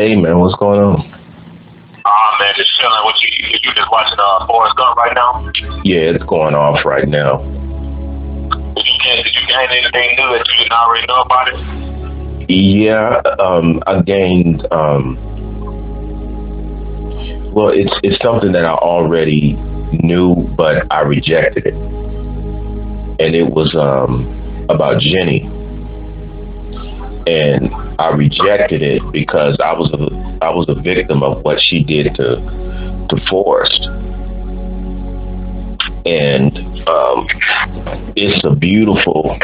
Hey man, what's going on? Man, just chilling. What you just watching Forrest Gump right now? Yeah, it's going off right now. Did you gain anything new that you didn't already know about it? Yeah, I gained. Well, it's something that I already knew, but I rejected it, and it was about Jenny, and I rejected it because I was a victim of what she did to Forrest, and it's a beautiful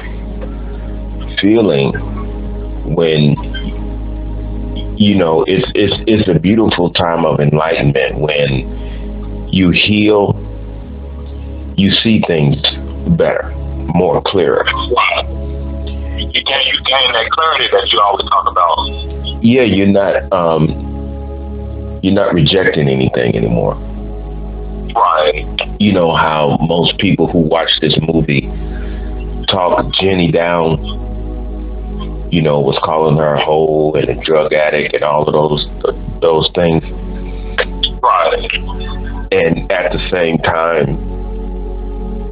feeling when it's a beautiful time of enlightenment when you heal, you see things better, more clearer. You gain that clarity that you always talk about. Yeah, you're not rejecting anything anymore. Right. You know how most people who watch this movie talk Jenny down, was calling her a hoe and a drug addict and all of those things. Right. And at the same time,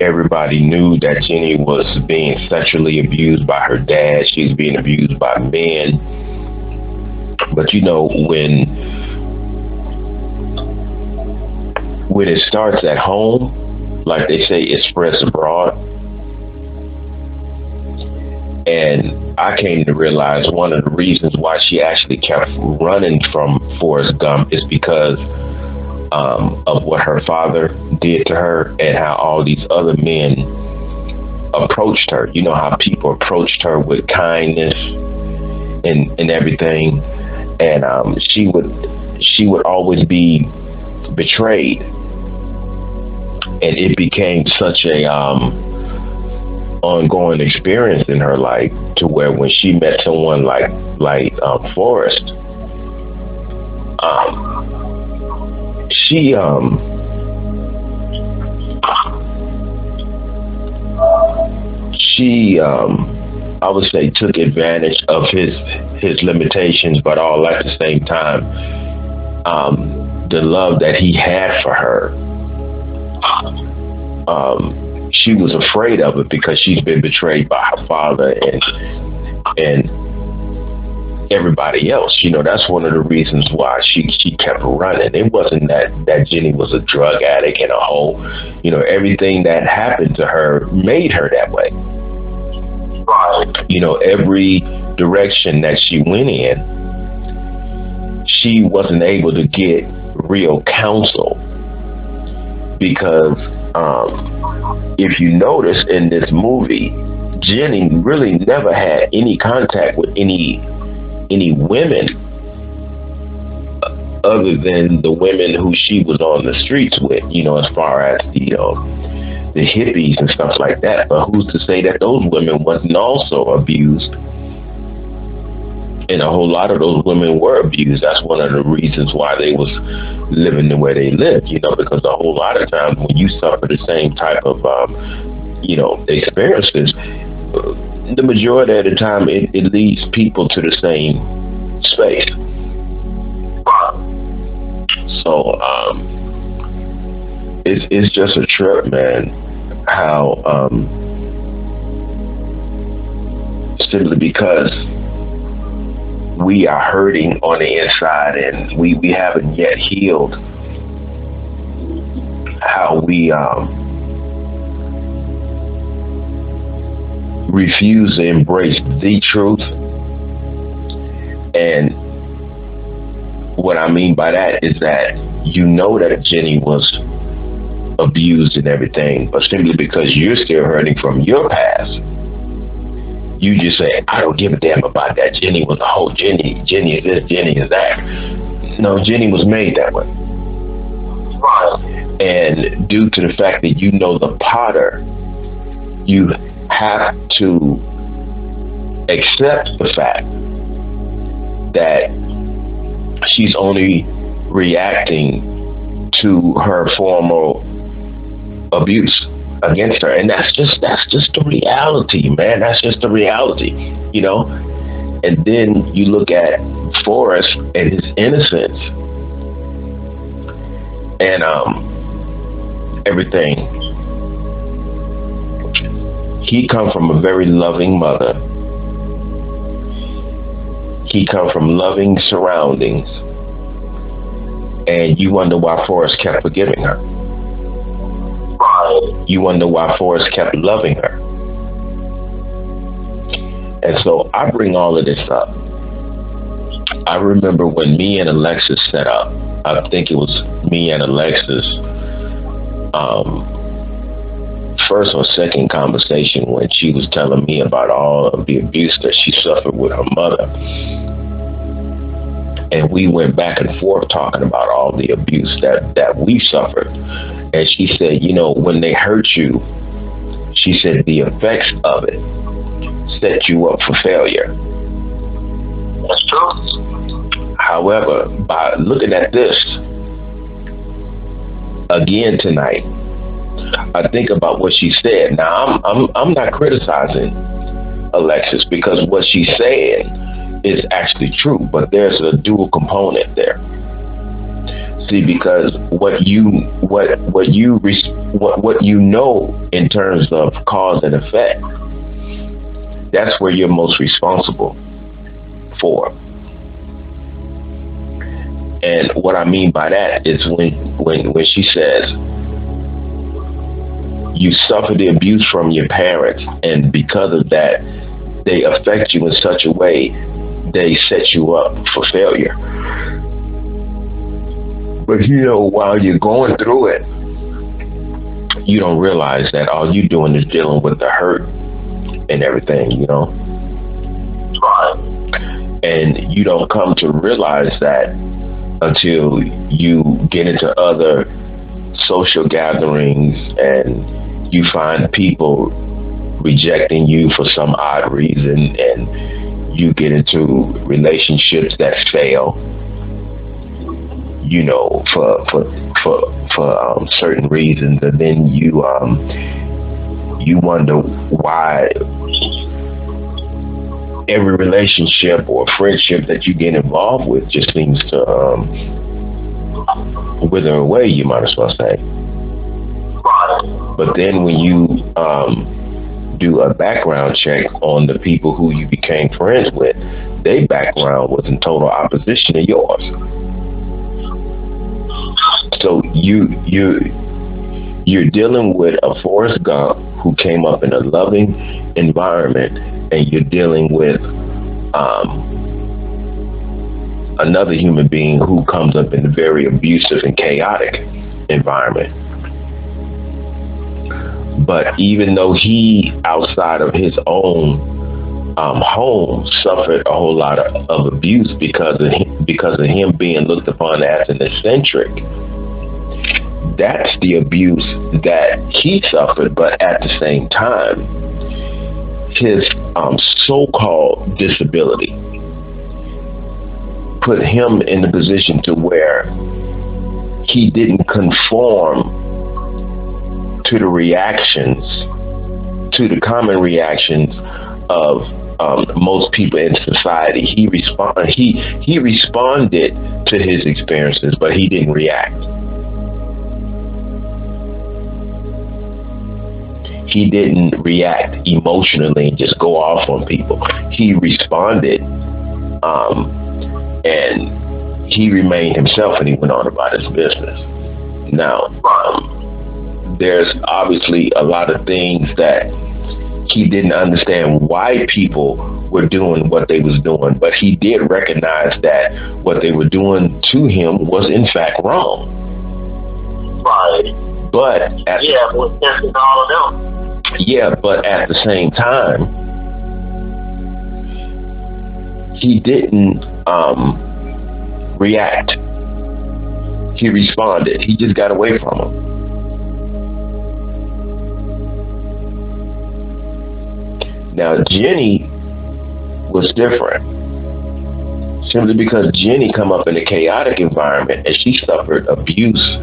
everybody knew that Jenny was being sexually abused by her dad. She was being abused by men. But when it starts at home, like they say, it spreads abroad. And I came to realize one of the reasons why she actually kept running from Forrest Gump is because of what her father did to her and how all these other men approached her. You know how people approached her with kindness and everything, and she would always be betrayed, and it became such a ongoing experience in her life to where when she met someone like Forrest, she I would say took advantage of his limitations, but all at the same time, the love that he had for her, she was afraid of it because she's been betrayed by her father and everybody else. That's one of the reasons why she kept running. It wasn't that Jenny was a drug addict and a hoe. Everything that happened to her made her that way. Right. Every direction that she went in, she wasn't able to get real counsel because if you notice in this movie, Jenny really never had any contact with any women other than the women who she was on the streets with, as far as the hippies and stuff like that. But who's to say that those women wasn't also abused? And a whole lot of those women were abused. That's one of the reasons why they was living the way they lived, because a whole lot of times when you suffer the same type of, experiences, the majority of the time it leads people to the same space. So it's just a trip, man. How simply because we are hurting on the inside and we haven't yet healed, how we refuse to embrace the truth. And what I mean by that is that that Jenny was abused and everything, but simply because you're still hurting from your past, you just say, I don't give a damn about that. Jenny was a whole Jenny is this, Jenny is that. No, Jenny was made that way. Right. And due to the fact that the potter, you have to accept the fact that she's only reacting to her former abuse against her, and that's just the reality, man. That's just the reality. And then you look at Forrest and his innocence and everything, he come from a very loving mother. He come from loving surroundings, and you wonder why Forrest kept forgiving her. You wonder why Forrest kept loving her. And so I bring all of this up. I remember when me and Alexis set up, I think it was me and Alexis, first or second conversation when she was telling me about all of the abuse that she suffered with her mother. And we went back and forth talking about all the abuse that we suffered. And she said, you know, when they hurt you, she said the effects of it set you up for failure. That's true. However, by looking at this again tonight, I think about what she said. Now, I'm not criticizing Alexis because what she said is actually true, but there's a dual component there. See, because what you know in terms of cause and effect, that's where you're most responsible for. And what I mean by that is when she says you suffer the abuse from your parents, and because of that, they affect you in such a way they set you up for failure. But you know, while you're going through it, you don't realize that all you're doing is dealing with the hurt and everything, you know. Right. And you don't come to realize that until you get into other social gatherings and you find people rejecting you for some odd reason, and you get into relationships that fail, you know, for certain reasons, and then you wonder why every relationship or friendship that you get involved with just seems to wither away, you might as well say. But then when you do a background check on the people who you became friends with, their background was in total opposition to yours. So you're dealing with a Forrest Gump who came up in a loving environment, and you're dealing with another human being who comes up in a very abusive and chaotic environment. But even though he, outside of his own home, suffered a whole lot of abuse because of him being looked upon as an eccentric, that's the abuse that he suffered. But at the same time, his so-called disability put him in the position to where he didn't conform to the reactions, to the common reactions of most people in society. He responded to his experiences, but he didn't react. He didn't react emotionally and just go off on people. He responded, and he remained himself, and he went on about his business. Now, there's obviously a lot of things that he didn't understand why people were doing what they was doing, but he did recognize that what they were doing to him was in fact wrong. Right. But at all of them. Yeah, but at the same time, he didn't react. He responded. He just got away from him. Now, Jenny was different. Simply because Jenny come up in a chaotic environment and she suffered abuse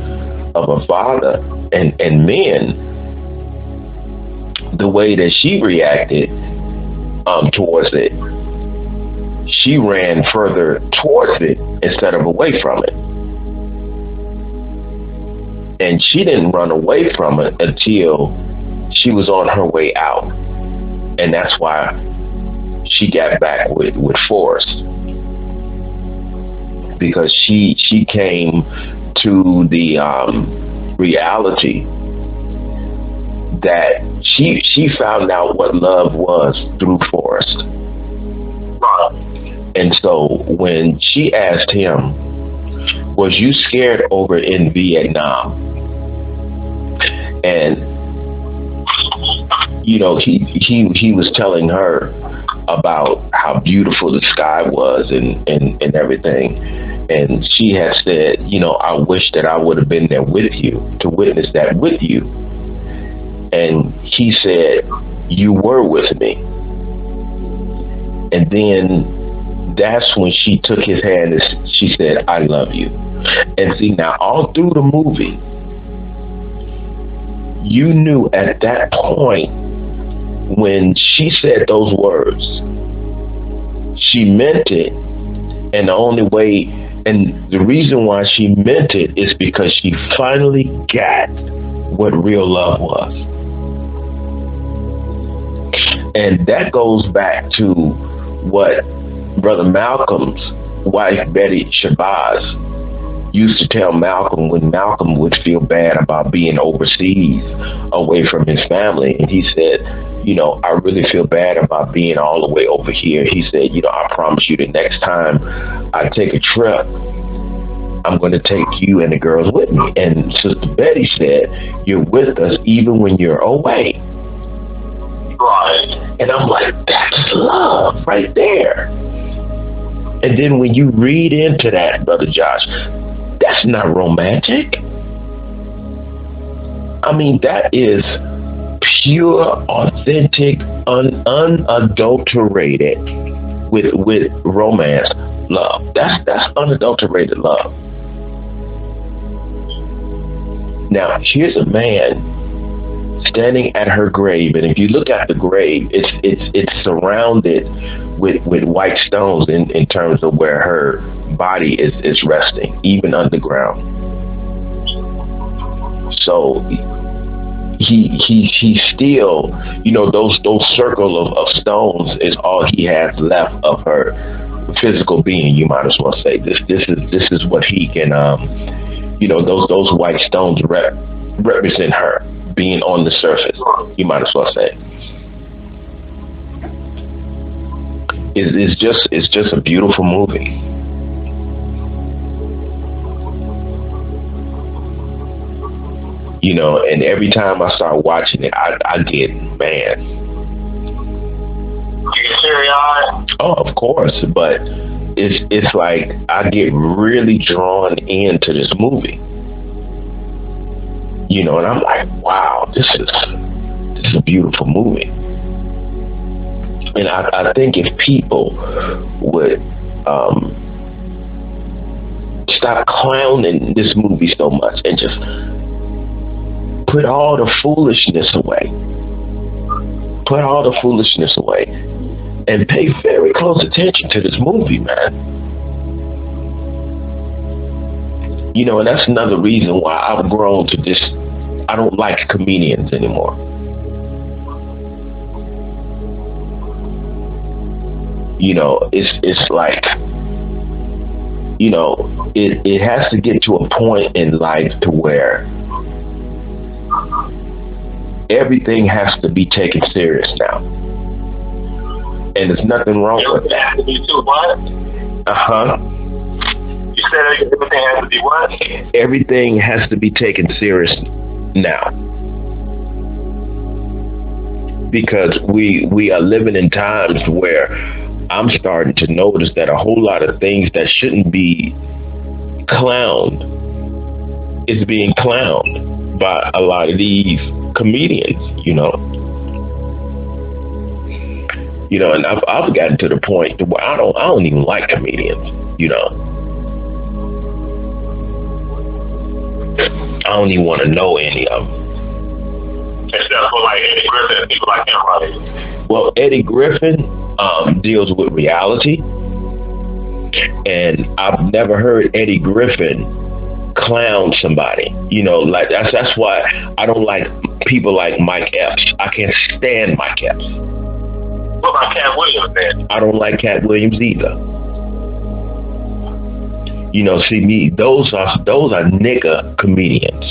of her father and men, the way that she reacted towards it, she ran further towards it instead of away from it. And she didn't run away from it until she was on her way out. And that's why she got back with Forrest. Because she came to the reality that she found out what love was through Forrest. And so when she asked him, was you scared over in Vietnam? And you know, he was telling her about how beautiful the sky was and everything. And she had said, you know, I wish that I would have been there with you to witness that with you. And he said, you were with me. And then that's when she took his hand and she said, I love you. And see, now all through the movie, you knew at that point when she said those words, she meant it. And the only way, and the reason why she meant it is because she finally got what real love was. And that goes back to what Brother Malcolm's wife, Betty Shabazz, used to tell Malcolm when Malcolm would feel bad about being overseas away from his family. And he said, you know, I really feel bad about being all the way over here. He said, you know, I promise you the next time I take a trip, I'm going to take you and the girls with me. And Sister Betty said, you're with us even when you're away. Right. And I'm like, that's love right there. And then when you read into that, Brother Josh, that's not romantic. I mean, that is pure, authentic, unadulterated with romance love. That's unadulterated love. Now, here's a man standing at her grave, and if you look at the grave, it's surrounded with white stones in terms of where her body is resting, even underground. So he still, you know, those circle of stones is all he has left of her physical being. You might as well say this is what he can, you know, those white stones represent her being on the surface. You might as well say. It's just a beautiful movie. You know, and every time I start watching it, I get, man. You get teary-eyed? Oh, of course, but it's like I get really drawn into this movie. You know, and I'm like, wow, this is a beautiful movie. And I think if people would stop clowning this movie so much and just put all the foolishness away. Put all the foolishness away and pay very close attention to this movie, man. You know, and that's another reason why I've grown to this. I don't like comedians anymore. You know, it's like, you know, it has to get to a point in life to where everything has to be taken serious now. And there's nothing wrong with that. Has to be too what? Uh-huh. You said everything has to be what? Everything has to be taken serious now. Because we are living in times where I'm starting to notice that a whole lot of things that shouldn't be clowned is being clowned by a lot of these comedians, you know. You know, and I've gotten to the point to where I don't even like comedians, you know. I don't even want to know any of them. Except for like Eddie Griffin and people like him, right? Well, Eddie Griffin deals with reality. And I've never heard Eddie Griffin clown somebody. Like that's why I don't like people like Mike Epps. I can't stand Mike Epps. What about Cat Williams then? I don't like Cat Williams either. See me, those are nigga comedians.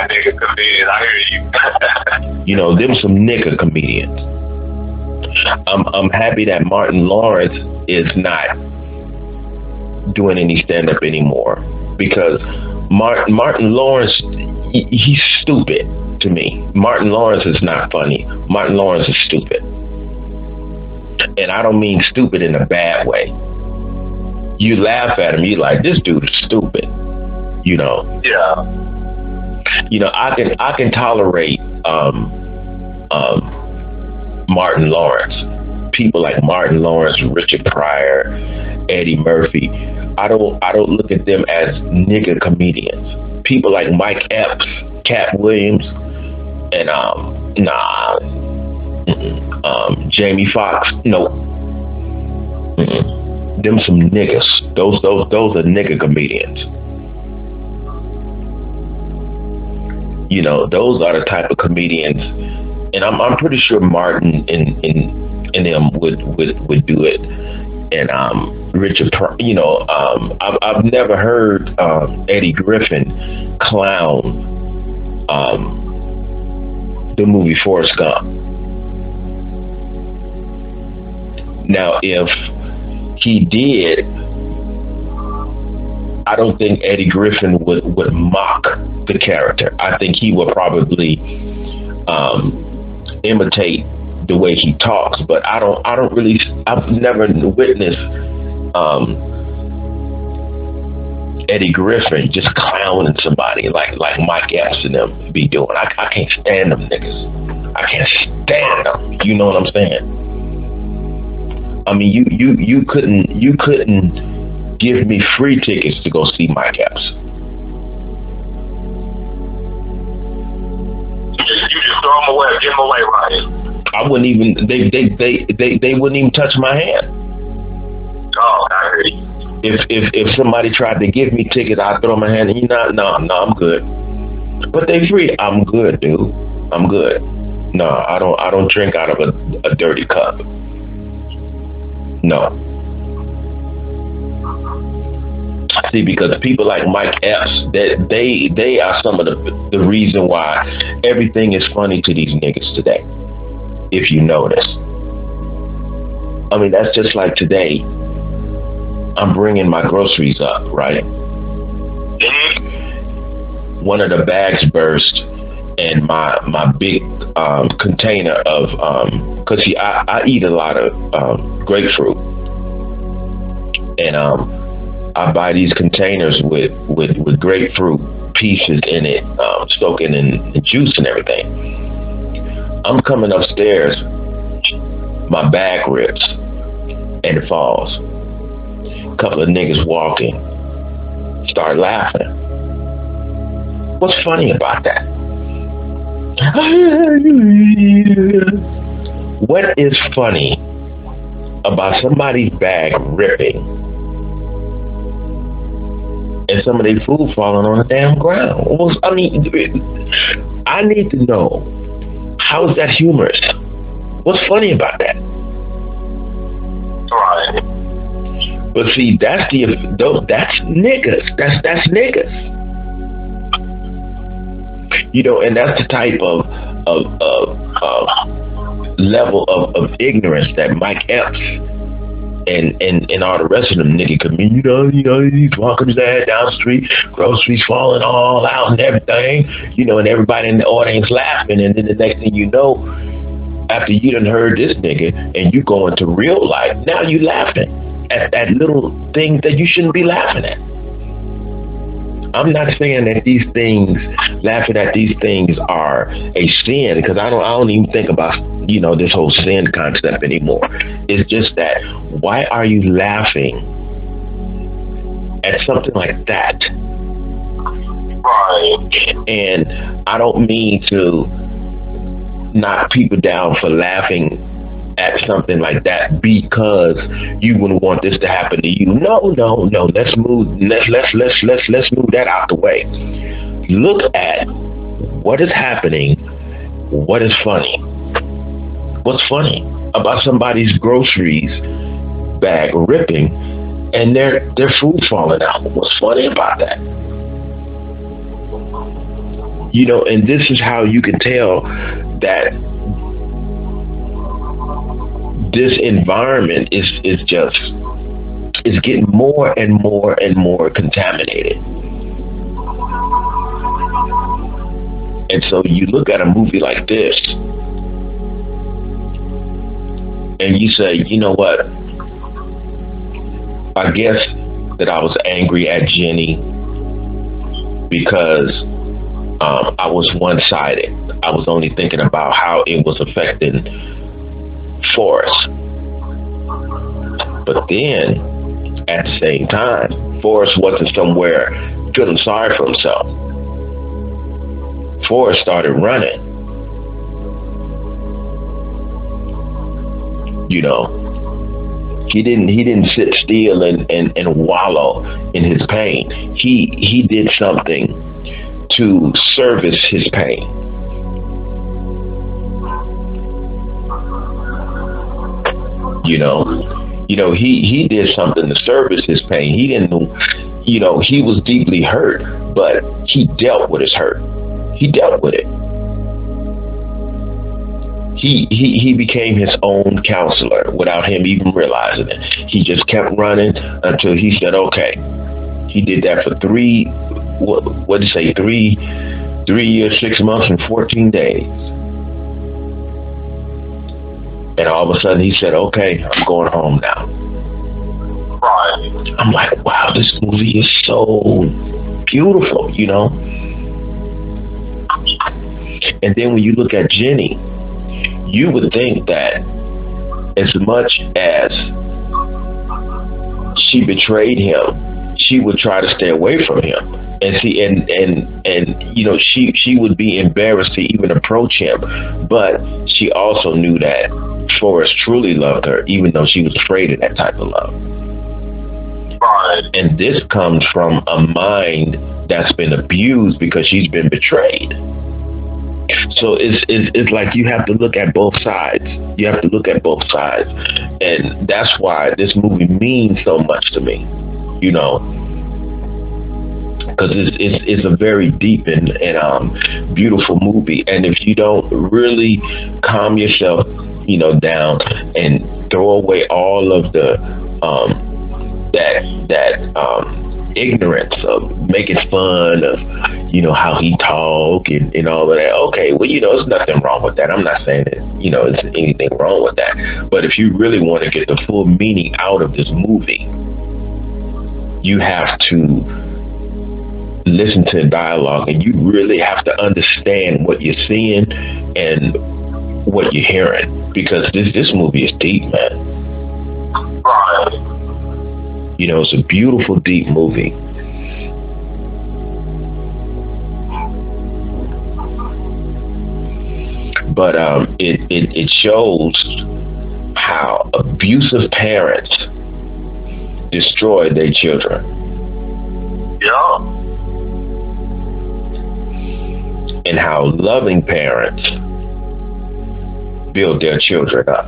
Nigga comedians, I hear you. Them some nigga comedians. I'm happy that Martin Lawrence is not doing any stand up anymore, because Martin Lawrence, he's stupid to me. Martin Lawrence is not funny. Martin Lawrence is stupid. And I don't mean stupid in a bad way. You laugh at him, you're like, this dude is stupid. Yeah. I can tolerate Martin Lawrence. People like Martin Lawrence, Richard Pryor, Eddie Murphy. I don't look at them as nigga comedians. People like Mike Epps, Cat Williams, and Jamie Foxx. No. Them some niggas. Those are nigga comedians. Those are the type of comedians, and I'm pretty sure Martin and them would do it. And Richard, I've never heard Eddie Griffin clown the movie Forrest Gump. Now, if he did, I don't think Eddie Griffin would mock the character. I think he would probably imitate the way he talks, but I've never witnessed Eddie Griffin just clowning somebody like Mike Epps and them be doing. I can't stand them niggas. I can't stand them. You know what I'm saying? I mean, you couldn't give me free tickets to go see Mike Epps. You just throw them away, give them away, Ryan. I wouldn't even. They wouldn't even touch my hand. Oh, I hear you. If somebody tried to give me tickets, I'd throw my hand. And no, I'm good. But they free. I'm good, dude. I'm good. No, I don't drink out of a dirty cup. No. See, because people like Mike Epps, they are some of the reason why everything is funny to these niggas today. If you notice, I mean, that's just like today. I'm bringing my groceries up, right? One of the bags burst, and my big container of cause see, I eat a lot of grapefruit, and I buy these containers with grapefruit pieces in it, soaking in juice and everything. I'm coming upstairs, my bag rips and it falls. A couple of niggas walking, start laughing. What's funny about that? What is funny about somebody's bag ripping and some of their food falling on the damn ground? Well, I mean, I need to know, how is that humorous? What's funny about that? Right. But see, that's niggas. That's niggas. And that's the type of level of ignorance that Mike Epps and all the rest of them nigga comedians, he's walking his ass down the street, groceries falling all out and everything, and everybody in the audience laughing, and then the next thing you know, after you done heard this nigga and you go into real life, now you laughing at little things that you shouldn't be laughing at. I'm not saying that laughing at these things are a sin, because I don't even think about, this whole sin concept anymore. It's just that, why are you laughing at something like that? Right. And I don't mean to knock people down for laughing at something like that because you wouldn't want this to happen to you. No, no, no. Let's move that out the way. Look at what is happening. What is funny? What's funny about somebody's groceries bag ripping and their food falling out? What's funny about that? And this is how you can tell that this environment is just is getting more and more and more contaminated. And so you look at a movie like this and you say, you know what? I guess that I was angry at Jenny because I was one-sided. I was only thinking about how it was affecting Forrest. But then, at the same time, Forrest wasn't somewhere feeling sorry for himself. Forrest started running. He didn't sit still and wallow in his pain. He did something to service his pain. He did something to service his pain. He didn't, he was deeply hurt, but he dealt with his hurt. He dealt with it. He became his own counselor without him even realizing it. He just kept running until he said, okay. He did that for what did you say, 3 years, 6 months, and 14 days. And all of a sudden he said, okay, I'm going home now. Right. I'm like, wow, this movie is so beautiful, And then when you look at Jenny, you would think that as much as she betrayed him, she would try to stay away from him. And see, and she would be embarrassed to even approach him. But she also knew that Forrest truly loved her, even though she was afraid of that type of love. Right. And this comes from a mind that's been abused because she's been betrayed. So it's like you have to look at both sides. You have to look at both sides. And that's why this movie means so much to me, because it's a very deep and beautiful movie. And if you don't really calm yourself, down and throw away all of the ignorance of making fun of, how he talk and all of that. Okay, well, there's nothing wrong with that. I'm not saying that, there's anything wrong with that. But if you really want to get the full meaning out of this movie, you have to listen to the dialogue, and you really have to understand what you're seeing and what you're hearing, because this movie is deep, man. Right. It's a beautiful, deep movie. But it shows how abusive parents destroy their children. Yeah. And how loving parents build their children up.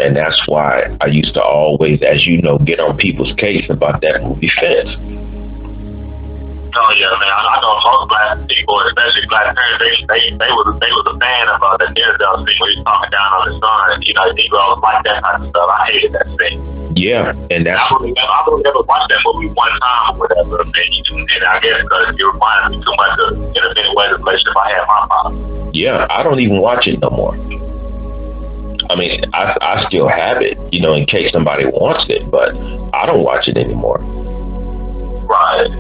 And that's why I used to always, as get on people's case about that movie Fence. Oh yeah, man. I know most black people, especially black parents, they was a fan of the Denzel scene where he's talking down on his son. Negroes like that type of stuff. I hated that scene. Yeah, and that's. I really never watched that movie one time or whatever, and I guess because it reminded me too much of, in a many ways, the relationship I had with my father. Yeah, I don't even watch it no more. I mean, I still have it, in case somebody wants it, but I don't watch it anymore. Right.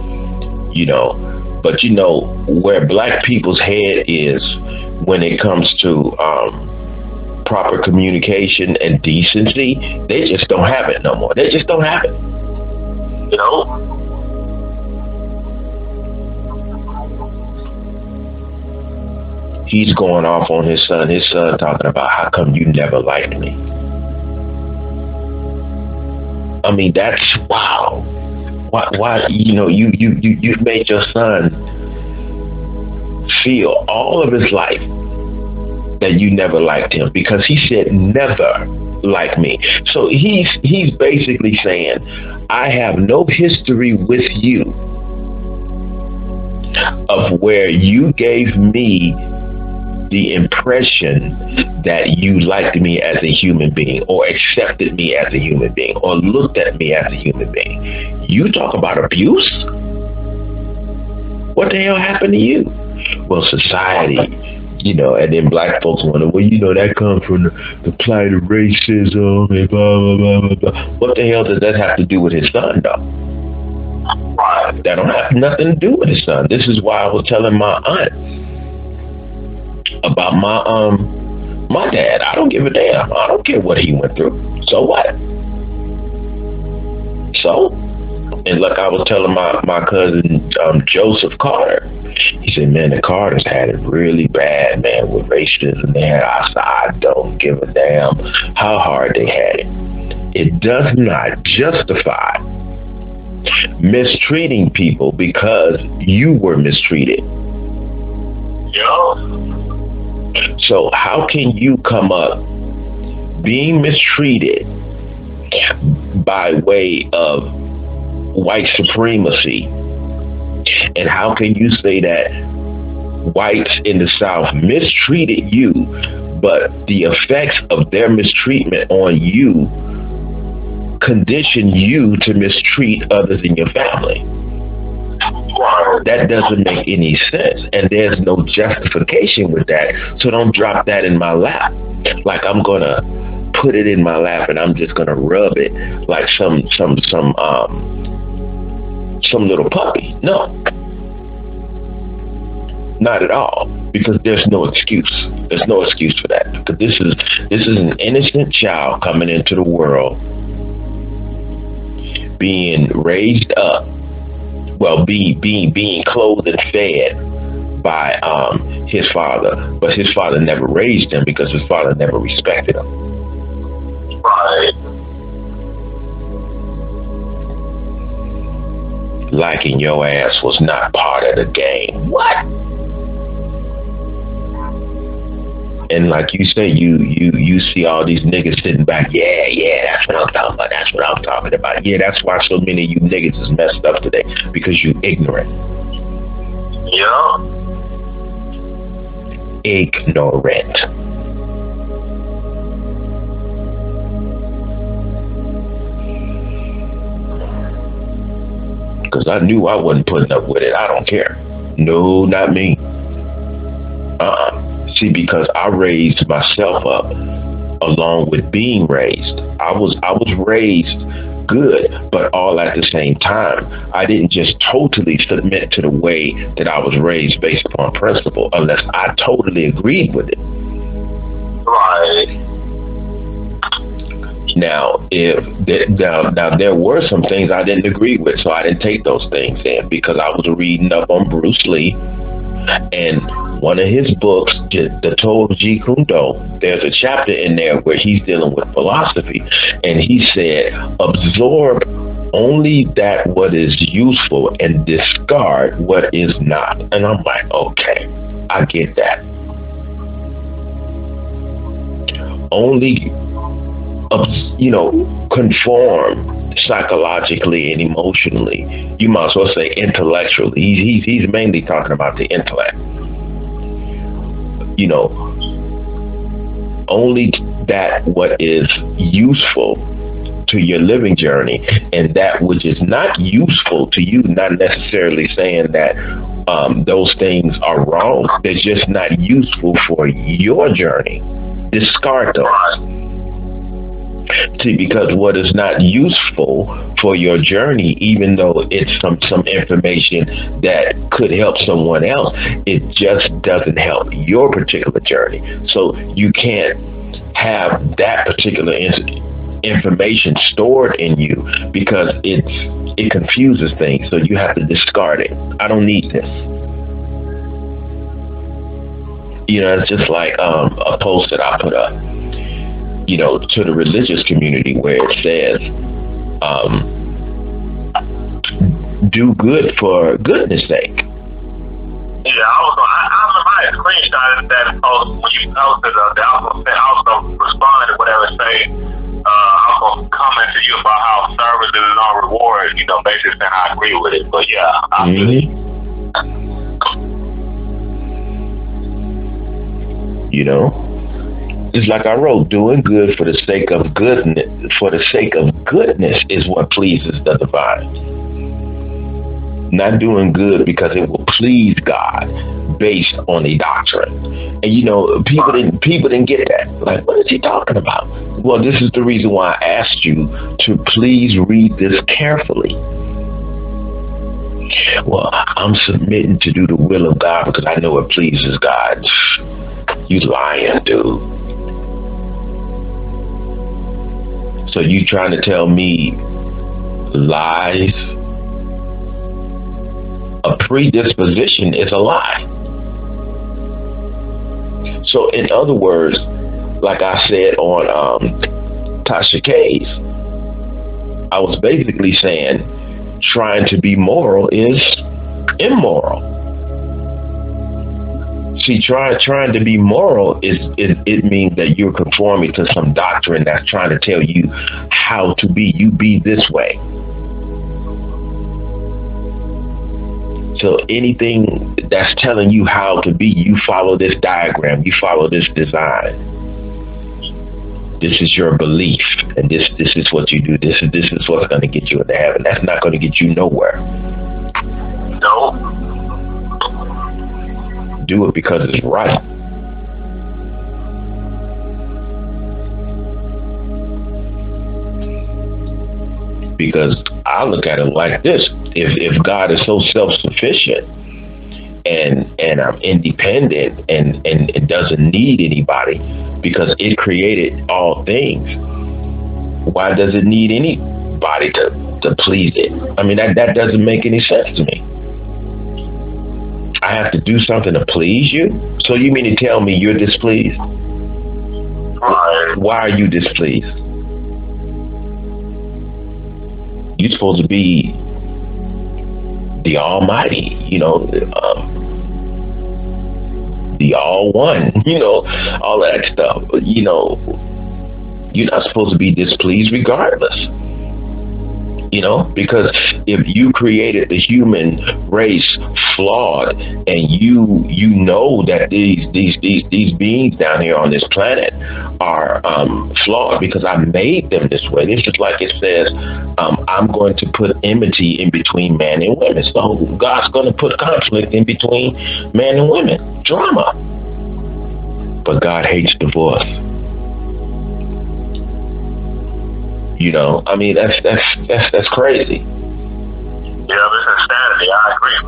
But where black people's head is when it comes to proper communication and decency, they just don't have it no more. They just don't have it. He's going off on his son. His son talking about how come you never liked me. I mean, that's wow. Why you've made your son feel all of his life that you never liked him because he said never like me. So he's basically saying I have no history with you of where you gave me the impression that you liked me as a human being or accepted me as a human being or looked at me as a human being. You talk about abuse? What the hell happened to you? Well, society, and then black folks wonder, well, that comes from the plight of racism and blah, blah, blah, blah, blah. What the hell does that have to do with his son, though? That don't have nothing to do with his son. This is why I was telling my aunt about my dad. I don't give a damn. I don't care what he went through. So what? So, and look, I was telling my cousin Joseph Carter. He said, man, the Carters had it really bad, man, with racism. I said, I don't give a damn how hard they had it. It does not justify mistreating people because you were mistreated. Yeah. So how can you come up being mistreated by way of white supremacy? And how can you say that whites in the South mistreated you, but the effects of their mistreatment on you condition you to mistreat others in your family? That doesn't make any sense, and there's no justification with that. So don't drop that in my lap like I'm gonna put it in my lap and I'm just gonna rub it like some little puppy. No, not at all, because there's no excuse. There's no excuse for that, because this is an innocent child coming into the world, being raised up, well, being clothed and fed by his father, but his father never raised him because his father never respected him. Right. Liking your ass was not part of the game. What? And like you say, you see all these niggas sitting back. Yeah, that's what I'm talking about. That's what I'm talking about. Yeah, that's why so many of you niggas is messed up today, because you ignorant. Yeah. Ignorant. Because I knew I wasn't putting up with it. I don't care. No, not me. See, because I raised myself up along with being raised. I was raised good, but all at the same time. I didn't just totally submit to the way that I was raised based upon principle, unless I totally agreed with it. Right. Now, now there were some things I didn't agree with, so I didn't take those things in, because I was reading up on Bruce Lee, and one of his books, the Toll of Jeet Kune Do, there's a chapter in there where he's dealing with philosophy, and he said, absorb only that what is useful and discard what is not. And I'm like, okay, I get that. Only conform psychologically and emotionally. You might as well say intellectually. He's mainly talking about the intellect. Only that what is useful to your living journey, and that which is not useful to you, not necessarily saying that those things are wrong. They're just not useful for your journey. Discard those. See, because what is not useful for your journey, even though it's some information that could help someone else, it just doesn't help your particular journey. So you can't have that particular information stored in you, because it confuses things. So you have to discard it. I don't need this. It's just like a post that I put up, to the religious community where it says, um, do good for goodness sake. Yeah, I remember I had screenshotted that post when you posted that. I was gonna respond to whatever say. I was gonna comment to you about how service is no reward. Basically saying I agree with it. But yeah, I feel it. It's like I wrote, doing good for the sake of goodness, is what pleases the divine. Not doing good because it will please God based on a doctrine. And people didn't get that. Like, what is he talking about? Well, this is the reason why I asked you to please read this carefully. Well, I'm submitting to do the will of God because I know it pleases God. You lying, dude. So you trying to tell me lies? A predisposition is a lie. So in other words, like I said on Tasha K's, I was basically saying trying to be moral is immoral. See, trying to be moral it means that you're conforming to some doctrine that's trying to tell you how to be. You be this way. So anything that's telling you how to be, you follow this diagram, you follow this design. This is your belief, and this is what you do. This is what's going to get you into heaven. That's not going to get you nowhere. No. Do it because it's right. Because I look at it like this: if God is so self-sufficient and I'm independent and it doesn't need anybody because it created all things, why does it need anybody to please it? I mean, that doesn't make any sense to me. I have to do something to please you? So you mean to tell me you're displeased? Why are you displeased? You're supposed to be the Almighty, the All One, all that stuff. You're not supposed to be displeased regardless. Because if you created the human race flawed, and you know that these beings down here on this planet are flawed because I made them this way. It's just like it says, I'm going to put enmity in between man and women. So God's going to put conflict in between man and women, drama. But God hates divorce. I mean, that's crazy. Yeah, this is insanity. I agree.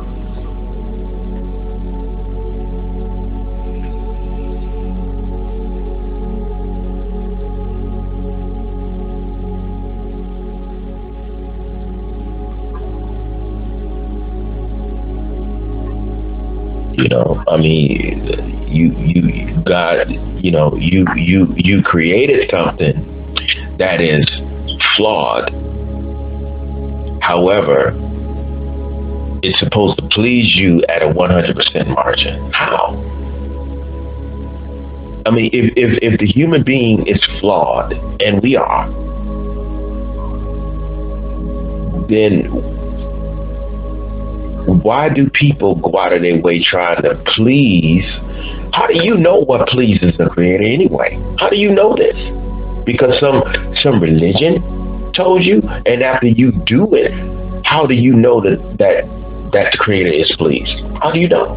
I mean, God, you created something that is flawed. However, it's supposed to please you at a 100% margin. How? I mean, if the human being is flawed, and we are, then why do people go out of their way trying to please? How do you know what pleases the Creator anyway? How do you know this? Because some religion told you, and after you do it, how do you know that the Creator is pleased? How do you know?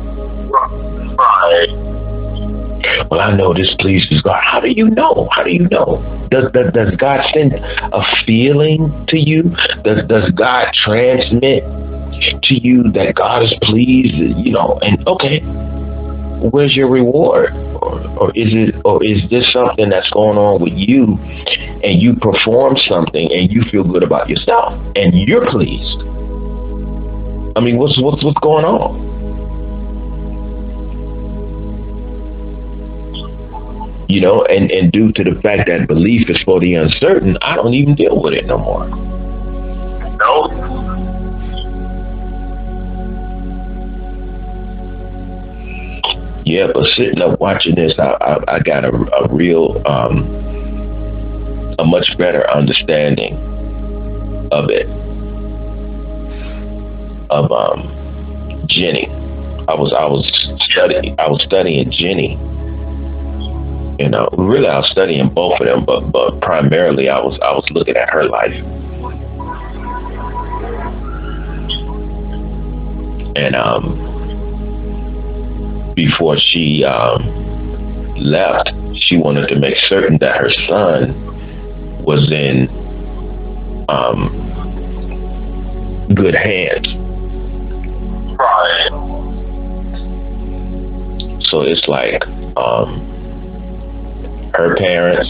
Right. Well, I know this pleases God. How do you know? How do you know? Does God send a feeling to you? Does God transmit to you that God is pleased? And okay, where's your reward? Or is this something that's going on with you, and you perform something and you feel good about yourself and you're pleased? I mean, what's going on? and due to the fact that belief is for the uncertain, I don't even deal with it no more. No. Yeah, but sitting up watching this, I got a real, a much better understanding of it, of Jenny. I was studying Jenny. Really, I was studying both of them, but primarily I was looking at her life, and before she left, she wanted to make certain that her son was in good hands. Right. So it's like her parents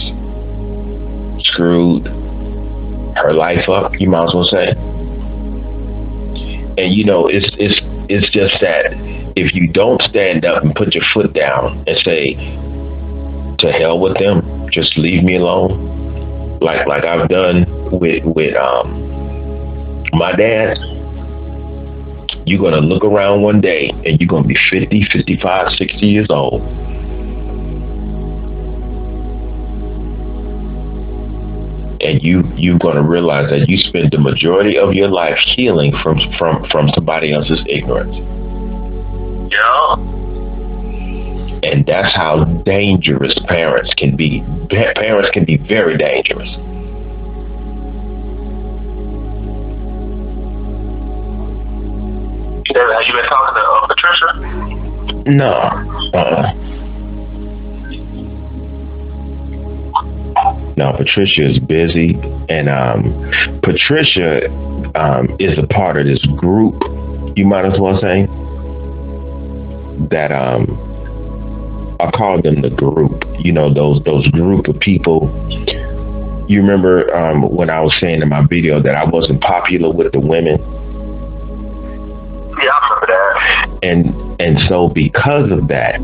screwed her life up, you might as well say. And it's just that if you don't stand up and put your foot down and say, to hell with them, just leave me alone, like I've done with my dad, you're going to look around one day and you're going to be 50, 55, 60 years old. And you're going to realize that you spend the majority of your life healing from somebody else's ignorance. Yeah. And that's how dangerous parents can be. Parents can be very dangerous. Have you been talking to Patricia? No. No, Patricia is busy, and Patricia is a part of this group. You might as well say that I call them the group. Those group of people. You remember when I was saying in my video that I wasn't popular with the women? Yeah, I remember that. And so because of that,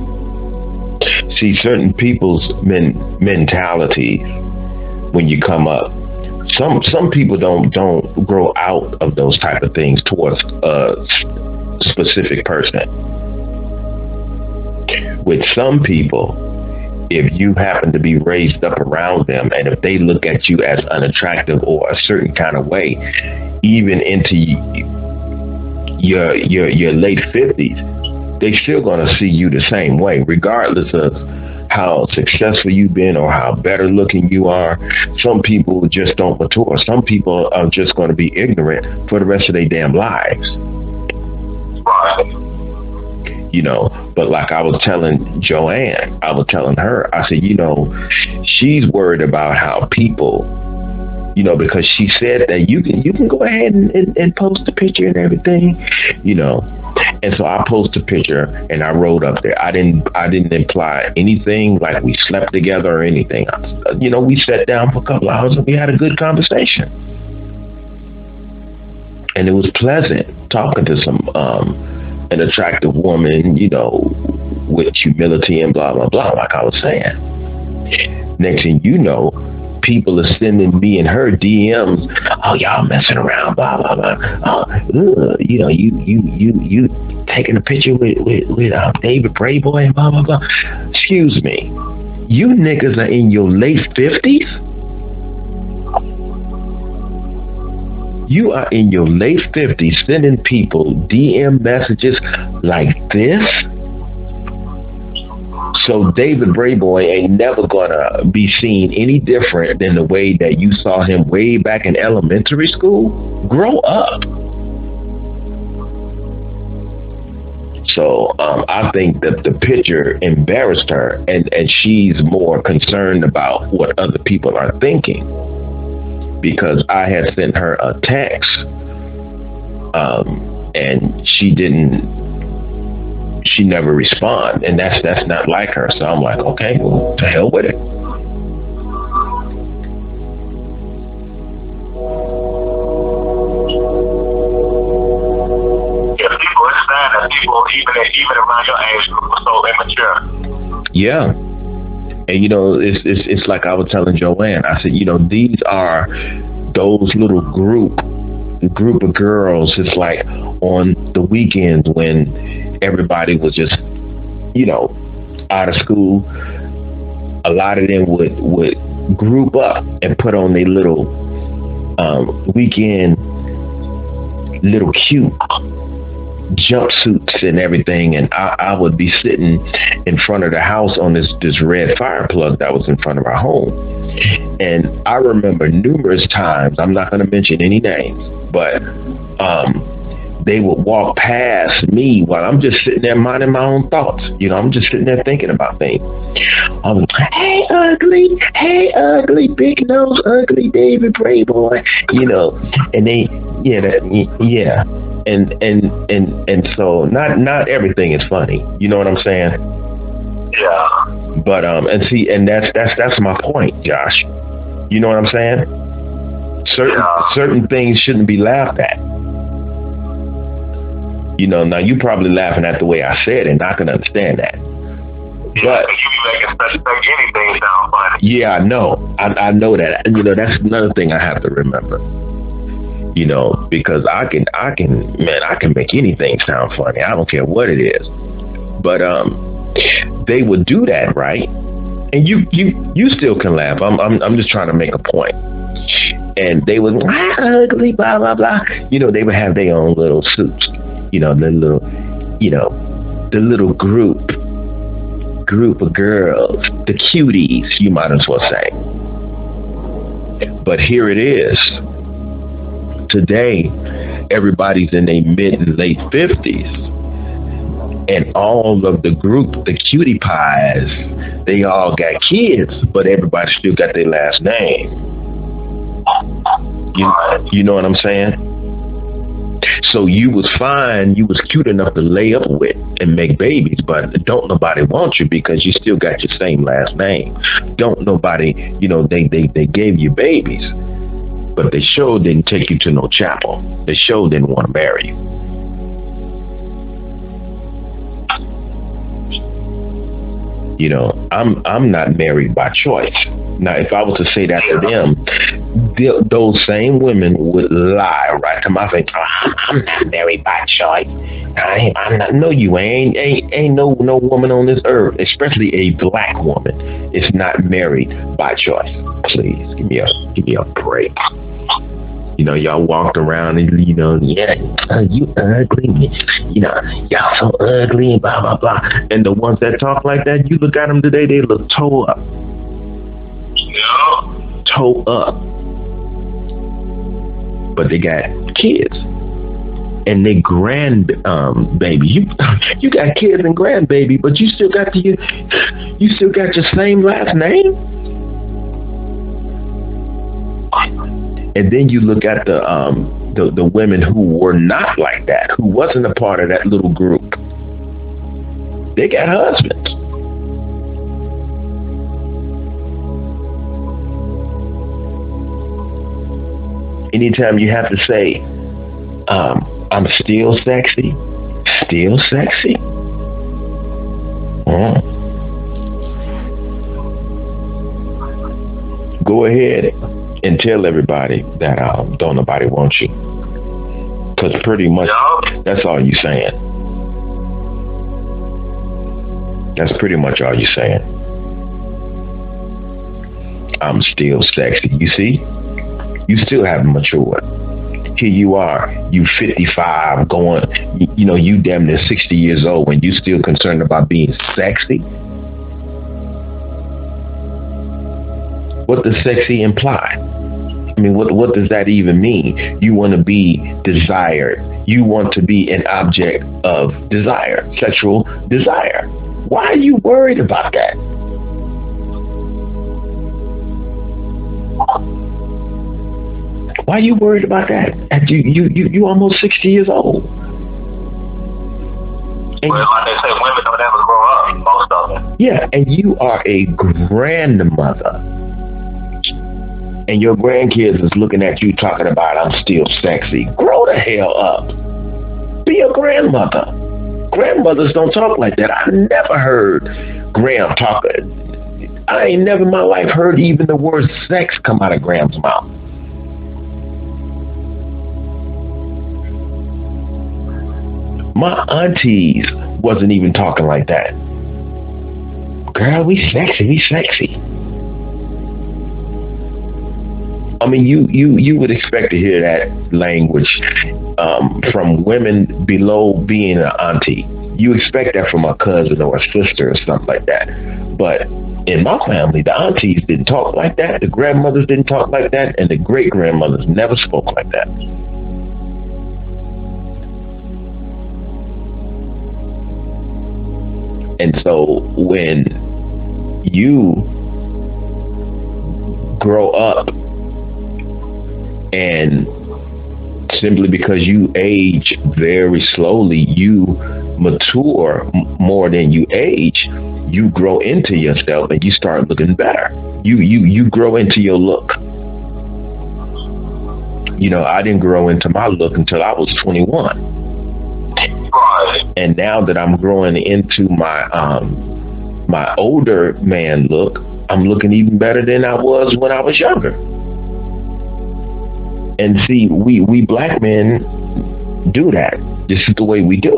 see, certain people's mentality when you come up, some people don't grow out of those type of things towards a specific person. With some people, if you happen to be raised up around them, and if they look at you as unattractive or a certain kind of way, even into your late 50s, they still gonna see you the same way, regardless of how successful you've been or how better looking you are. Some people just don't mature. Some people are just going to be ignorant for the rest of their damn lives. Right. But like I was telling Joanne, I was telling her, I said, she's worried about how people, because she said that you can go ahead and post a picture and everything, And so I posted a picture and I wrote up there. I didn't imply anything like we slept together or anything. We sat down for a couple of hours and we had a good conversation. And it was pleasant talking to an attractive woman, with humility and blah, blah, blah, like I was saying. Next thing you know, people are sending me and her DMs. Oh, y'all messing around, blah blah blah. You taking a picture with David Brayboy and blah blah blah. Excuse me, you niggas are in your late 50s. You are in your late 50s sending people DM messages like this. So David Brayboy ain't never gonna be seen any different than the way that you saw him way back in elementary school. Grow up. So I think that the picture embarrassed her, and she's more concerned about what other people are thinking, because I had sent her a text, and she never respond, and that's not like her. So I'm like, okay, well, to hell with it. Yeah, people, it's sad that people, even around your age group, are so immature. Yeah, And it's like I was telling Joanne. I said, these are those little group of girls. It's like on the weekends when everybody was just, out of school. A lot of them would group up and put on their little weekend little cute jumpsuits and everything, and I would be sitting in front of the house on this red fire plug that was in front of our home. And I remember numerous times, I'm not going to mention any names, but they would walk past me while I'm just sitting there minding my own thoughts. I'm just sitting there thinking about things. I was like, hey ugly, big nose, ugly David Bray boy, and they, yeah. And so not everything is funny. You know what I'm saying? Yeah. But and see, and that's my point, Josh. You know what I'm saying? Certain things shouldn't be laughed at. Now you probably laughing at the way I said it, and I can understand that. Yeah, but you make anything sound funny. Yeah, I know. I know that. And that's another thing I have to remember. Because I can make anything sound funny. I don't care what it is. But they would do that, right? And you still can laugh. I'm just trying to make a point. And they would ugly, blah blah blah. They would have their own little suits. The little group of girls, the cuties, you might as well say. But here it is. Today, everybody's in their mid and late 50s. And all of the group, the cutie pies, they all got kids, but everybody still got their last name. You know what I'm saying? So you was fine, you was cute enough to lay up with and make babies, but don't nobody want you because you still got your same last name. Don't nobody, they gave you babies, but they sure didn't take you to no chapel. They sure didn't want to marry you. I'm not married by choice. Now, if I was to say that to them, those same women would lie right to my face. Oh, I'm not married by choice. I'm not. No, you ain't. Ain't no woman on this earth, especially a black woman, is not married by choice. Please give me a break. Y'all walked around and, you ugly, y'all so ugly and blah, blah, blah. And the ones that talk like that, you look at them today, they look toe up. Yeah. Toe up. But they got kids. And they baby. You got kids and grandbaby, but you still got your same last name? And then you look at the women who were not like that, who wasn't a part of that little group. They got husbands. Anytime you have to say, I'm still sexy. Go ahead and tell everybody that don't nobody want you. Because pretty much that's all you're saying. That's pretty much all you're saying. I'm still sexy. You see? You still haven't matured. Here you are, you 55 going, you damn near 60 years old and you still concerned about being sexy? What does sexy imply? I mean, what does that even mean? You want to be desired. You want to be an object of desire, sexual desire. Why are you worried about that? Why are you worried about that? At you almost 60 years old. And well, like they say, women don't ever grow up, most of them. Yeah, and you are a grandmother. And your grandkids is looking at you talking about, I'm still sexy. Grow the hell up. Be a grandmother. Grandmothers don't talk like that. I've never heard Graham talk I ain't never in my life heard even the word sex come out of Graham's mouth. My aunties wasn't even talking like that. Girl, we sexy. I mean, you would expect to hear that language from women below being an auntie. You expect that from a cousin or a sister or something like that. But in my family, the aunties didn't talk like that, the grandmothers didn't talk like that, and the great grandmothers never spoke like that. And so when you grow up and simply because you age very slowly, you mature more than you age, you grow into yourself and you start looking better. You grow into your look. You know, I didn't grow into my look until I was 21. And now that I'm growing into my older man look, I'm looking even better than I was when I was younger. And see, we black men do that. This is the way we do.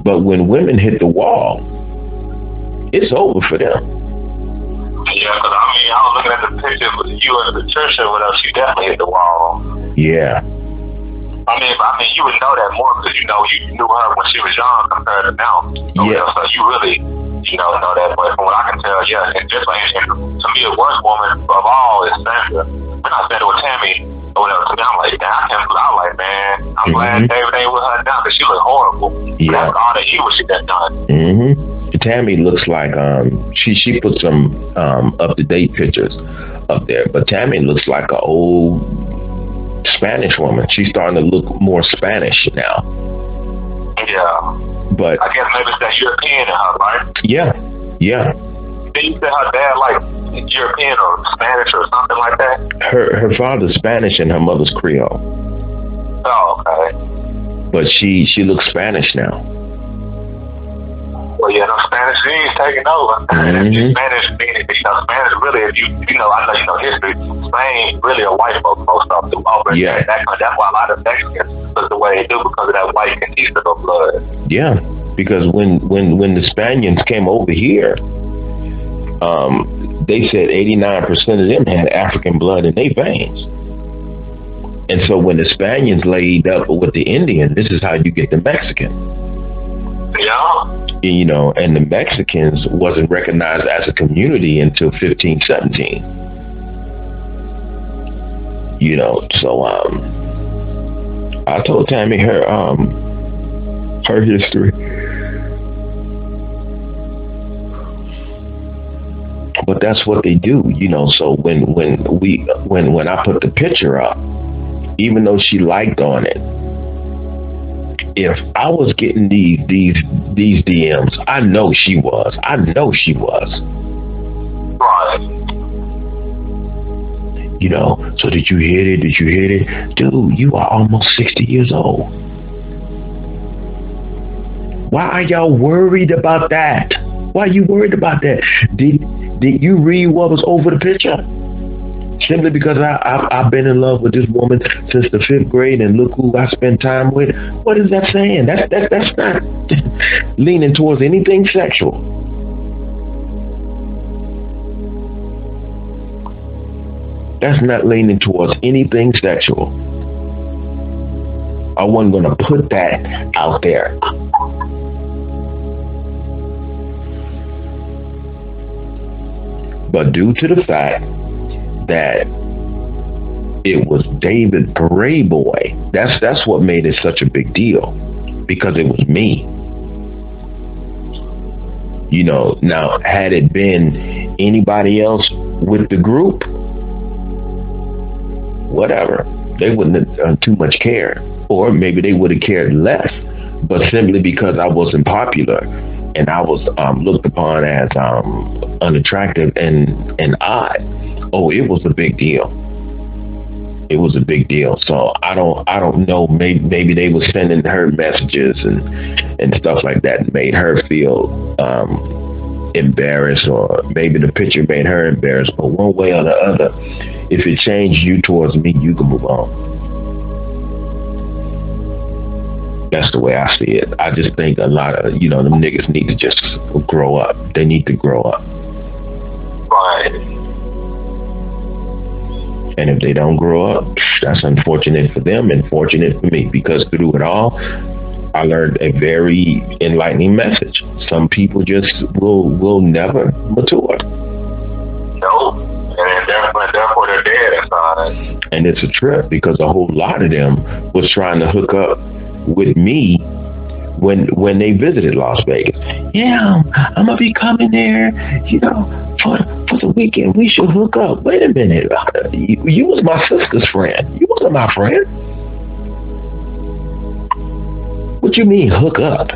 But when women hit the wall, it's over for them. Yeah, because I mean, I was looking at the picture with you and Patricia, whatever. She definitely hit the wall. Yeah. I mean, you would know that more because you knew her when she was young compared to now. So, yeah. So you really, know that. But from what I can tell, yeah, and just like to me, the worst woman of all is Sandra. When I said it with Tammy or whatever, to me, I'm like, damn, I can't believe. I'm like, man, I'm glad David ain't with her now because she looked horrible. Yeah. That's all the evil she done done. Tammy looks like she put some up to date pictures up there, but Tammy looks like an old Spanish woman. She's starting to look more Spanish now. Yeah. But I guess maybe it's that European in her, right? Yeah. Did you say her dad like European or Spanish or something like that? Her father's Spanish and her mother's Creole. Oh, okay. But she looks Spanish now. Well, yeah, no, Spanish is taking over. Spanish meaning, Spanish really, if I know you know history, Spain really a white folks, most of them over. Yeah. That's why a lot of Mexicans look the way they do because of that white conquistador blood. Yeah, because when the Spaniards came over here, they said 89% of them had African blood in their veins. And so when the Spaniards laid up with the Indian, this is how you get the Mexican. Yeah. And the Mexicans wasn't recognized as a community until 1517. So I told Tammy her history. But that's what they do, so when I put the picture up, even though she liked on it, if I was getting these DMs, I know she was. Right. So did you hit it? Dude, you are almost 60 years old. Why are y'all worried about that? Why are you worried about that? Did you read what was over the picture? Simply because I've been in love with this woman since the 5th grade, and look who I spend time with. What is that saying? That's not leaning towards anything sexual. That's not leaning towards anything sexual. I wasn't going to put that out there. But due to the fact that it was David Bray Boy, that's what made it such a big deal, because it was me. Now had it been anybody else with the group, whatever, they wouldn't have too much cared, or maybe they would have cared less. But simply because I wasn't popular and I was looked upon as unattractive and odd, it was a big deal. It was a big deal. So I don't know. Maybe they were sending her messages and stuff like that, and made her feel embarrassed, or maybe the picture made her embarrassed. But one way or the other, if it changed you towards me, you can move on. That's the way I see it. I just think a lot of, them niggas need to just grow up. They need to grow up. Right. And if they don't grow up, that's unfortunate for them and fortunate for me, because through it all, I learned a very enlightening message. Some people just will never mature. Nope. And therefore they're dead inside. And it's a trip, because a whole lot of them was trying to hook up with me when they visited Las Vegas. Yeah, I'm gonna be coming there, for the weekend. We should hook up. Wait a minute, you was my sister's friend. You wasn't my friend. What you mean hook up?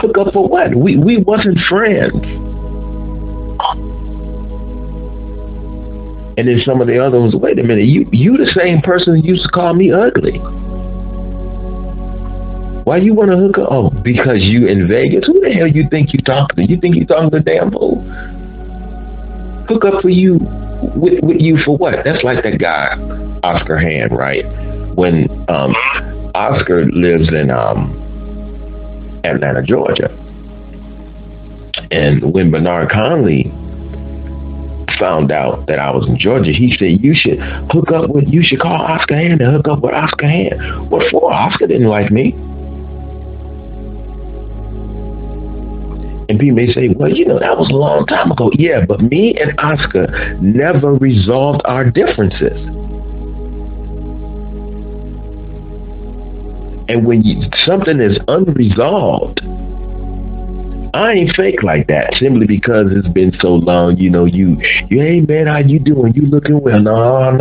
Hook up for what? We wasn't friends. And then some of the other ones, wait a minute, you the same person who used to call me ugly. Why you want to hook up? Oh, because you in Vegas? Who the hell you think you talking to? You think you talking to a damn fool? Hook up for you, with you for what? That's like that guy, Oscar Hand, right? When Oscar lives in Atlanta, Georgia. And when Bernard Conley found out that I was in Georgia, he said, you should call Oscar Hand and hook up with Oscar Hand. What for? Oscar didn't like me. And people may say, well, that was a long time ago. Yeah, but me and Oscar never resolved our differences. And when something is unresolved, I ain't fake like that, simply because it's been so long. You hey man, how you doing? You looking well? No.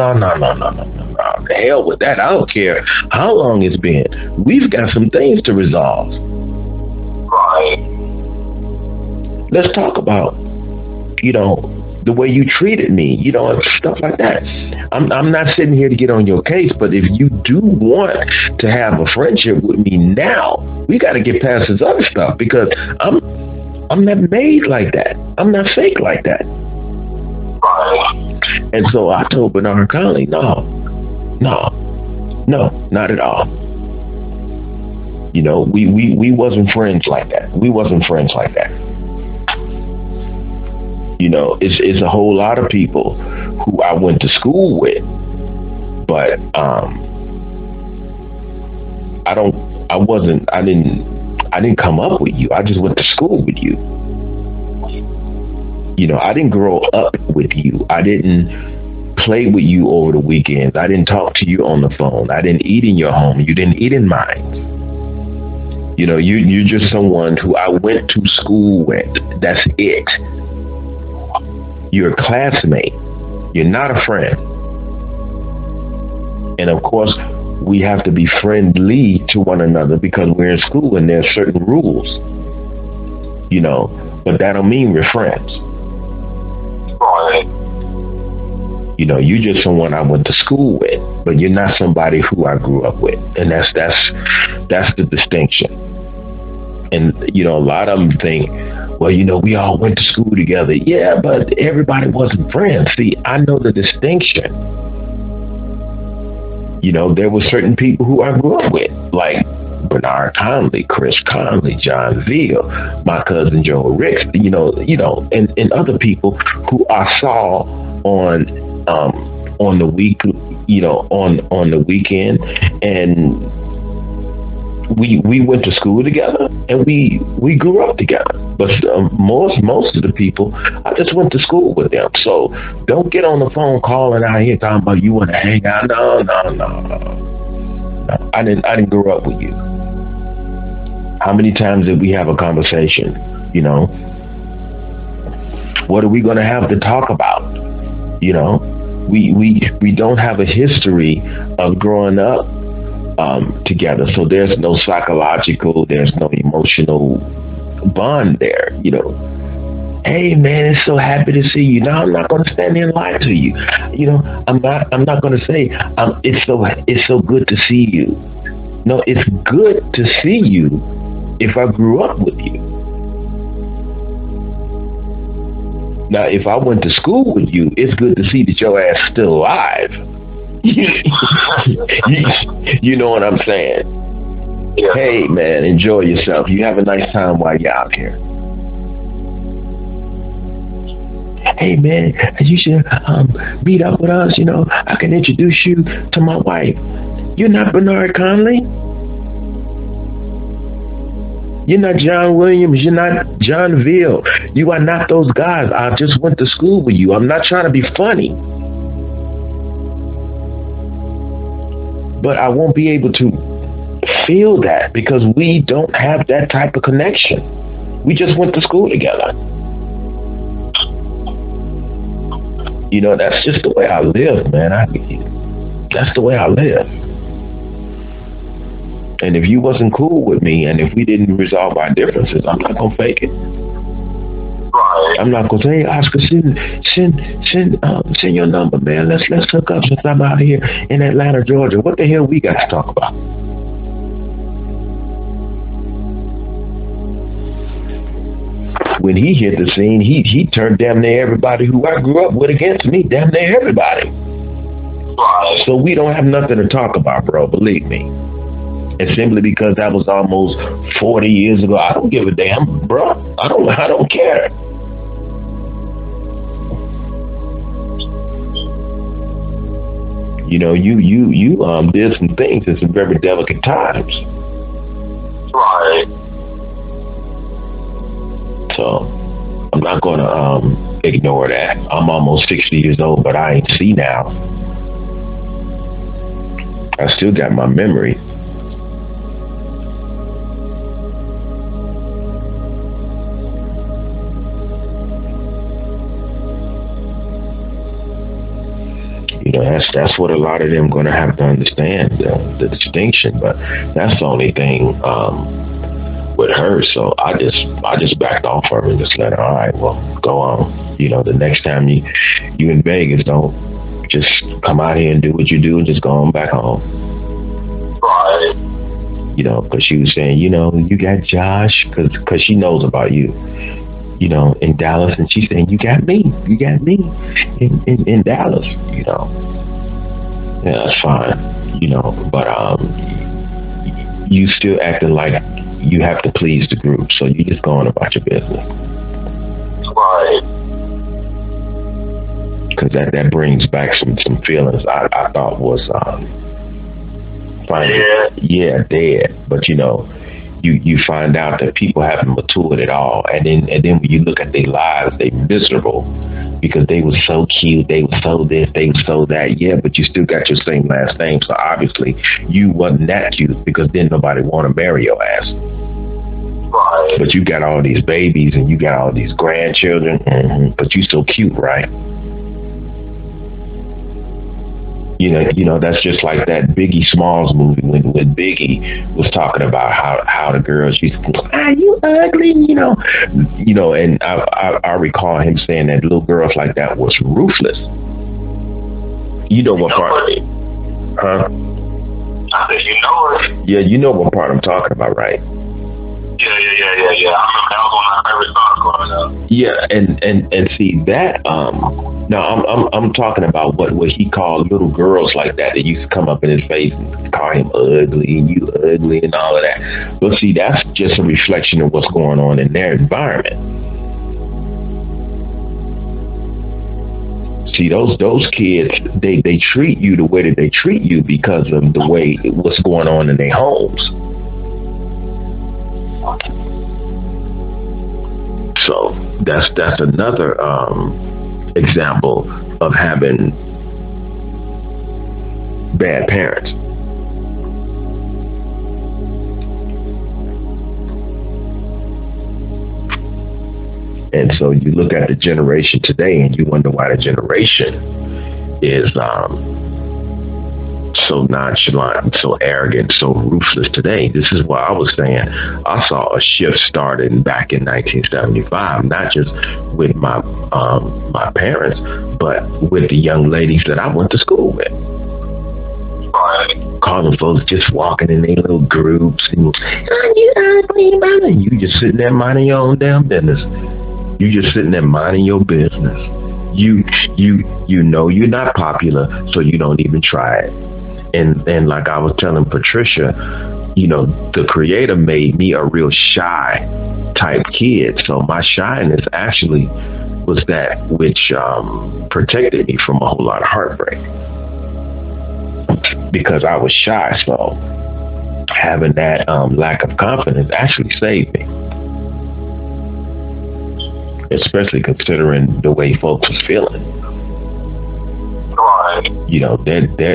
The hell with that. I don't care how long it's been. We've got some things to resolve. Right. Let's talk about, the way you treated me, and stuff like that. I'm not sitting here to get on your case, but if you do want to have a friendship with me now, we got to get past this other stuff, because I'm not made like that. I'm not fake like that. Right. And so I told Bernard Conley, no, not at all. We wasn't friends like that. We wasn't friends like that. It's a whole lot of people who I went to school with, but I didn't come up with you. I just went to school with you. I didn't grow up with you. I didn't play with you over the weekends. I didn't talk to you on the phone. I didn't eat in your home. You didn't eat in mine. You're just someone who I went to school with. That's it. You're a classmate. You're not a friend. And of course, we have to be friendly to one another because we're in school and there's certain rules. But that don't mean we're friends. Right. You're just someone I went to school with, but you're not somebody who I grew up with. And that's the distinction. And, a lot of them think, well, we all went to school together. Yeah, but everybody wasn't friends. See, I know the distinction. There were certain people who I grew up with, like Bernard Conley, Chris Conley, John Veal, my cousin Joe Ricks, and other people who I saw on the week, on the weekend, and we went to school together and we grew up together. But most of the people, I just went to school with them. So don't get on the phone calling out here talking about you want to hang out. No. I didn't grow up with you. How many times did we have a conversation? What are we going to have to talk about? We don't have a history of growing up together. So there's no psychological, there's no emotional bond there. Hey man, it's so happy to see you. Now I'm not going to stand there and lie to you. I'm not going to say it's so good to see you. No, it's good to see you if I grew up with you. Now, if I went to school with you, it's good to see that your ass is still alive. You know what I'm saying? Yeah. Hey, man, enjoy yourself. You have a nice time while you're out here. Hey, man, you should meet up with us. You know, I can introduce you to my wife. You're not Bernard Conley. You're not John Williams. You're not John Veal. You are not those guys. I just went to school with you. I'm not trying to be funny. But I won't be able to feel that because we don't have that type of connection. We just went to school together. You know, that's just the way I live, man. That's the way I live. And if you wasn't cool with me and if we didn't resolve our differences, I'm not going to fake it. Right. I'm not going to say, hey, Oscar, send your number, man. Let's hook up since I'm out here in Atlanta, Georgia. What the hell we got to talk about? When he hit the scene, he turned damn near everybody who I grew up with against me. Damn near everybody. Right. So we don't have nothing to talk about, bro. Believe me. And simply because that was almost 40 years ago, I don't give a damn, bro. I don't care. You know, you did some things in some very delicate times. Right. So I'm not gonna ignore that. I'm almost 60 years old, but I ain't see now. I still got my memory. You know, that's what a lot of them gonna have to understand, the distinction. But that's the only thing with her. So I just backed off her and just let her, all right, well, go on. You know, the next time you in Vegas, don't just come out here and do what you do and just go on back home. Right. You know, because she was saying, you know, you got Josh, because she knows about you. You know, in Dallas, and she's saying, you got me in Dallas, you know. Yeah, that's fine, you know, but you still acting like you have to please the group, so you just going about your business. Right. Because that brings back some feelings I thought was finally, dead. But you know, you find out that people haven't matured at all, and then when you look at their lives, they're miserable because they were so cute, they were so this, they were so that. Yeah, but you still got your same last name, so obviously you wasn't that cute because then nobody want to marry your ass. Right. But you got all these babies and you got all these grandchildren, but you so cute, right? You know, that's just like that Biggie Smalls movie when Biggie was talking about how the girls used to, you ugly, you know, and I recall him saying that little girls like that was ruthless. You know what part? Huh? I said, you know it. Yeah, you know what part I'm talking about, right? Yeah. I remember that was one of my favorite songs growing up. Yeah, and see that now I'm talking about what he called little girls like that used to come up in his face and call him ugly and you ugly and all of that. But see, that's just a reflection of what's going on in their environment. See, those kids, they treat you the way that they treat you because of the way what's going on in their homes. So that's another example of having bad parents. And so you look at the generation today and you wonder why the generation is so nonchalant, so arrogant, so ruthless today. This is why I was saying I saw a shift starting back in 1975, not just with my parents, but with the young ladies that I went to school with. Calling folks just walking in their little groups and you ugly, man. You just sitting there minding your own damn business. You just sitting there minding your business. You you know you're not popular, so you don't even try it. And like I was telling Patricia, the creator made me a real shy type kid. So my shyness actually was that which protected me from a whole lot of heartbreak because I was shy. So having that lack of confidence actually saved me, especially considering the way folks was feeling. Right.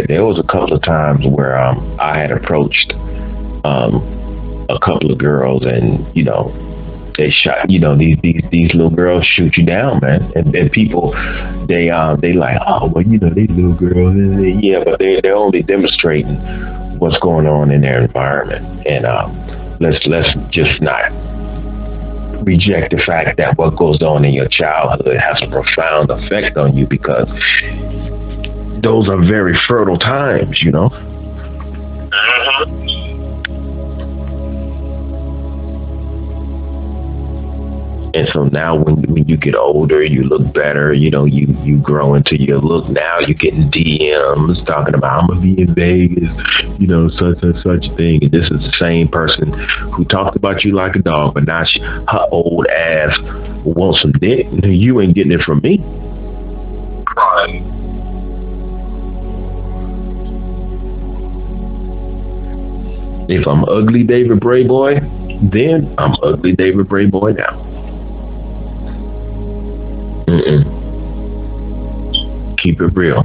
There was a couple of times where I had approached a couple of girls, and they shot. These little girls shoot you down, man. And people, they like, oh well, these little girls, yeah, but they're only demonstrating what's going on in their environment. And let's just not reject the fact that what goes on in your childhood has a profound effect on you, because those are very fertile times, Mm-hmm. And so now when you get older, you look better, you grow into your look. Now you're getting DMs talking about, I'm going to be in Vegas, such and such thing. And this is the same person who talked about you like a dog, but now her old ass wants some dick. You ain't getting it from me. Right. If I'm ugly David Bray boy, then I'm ugly David Bray boy now. Mm-mm. Keep it real.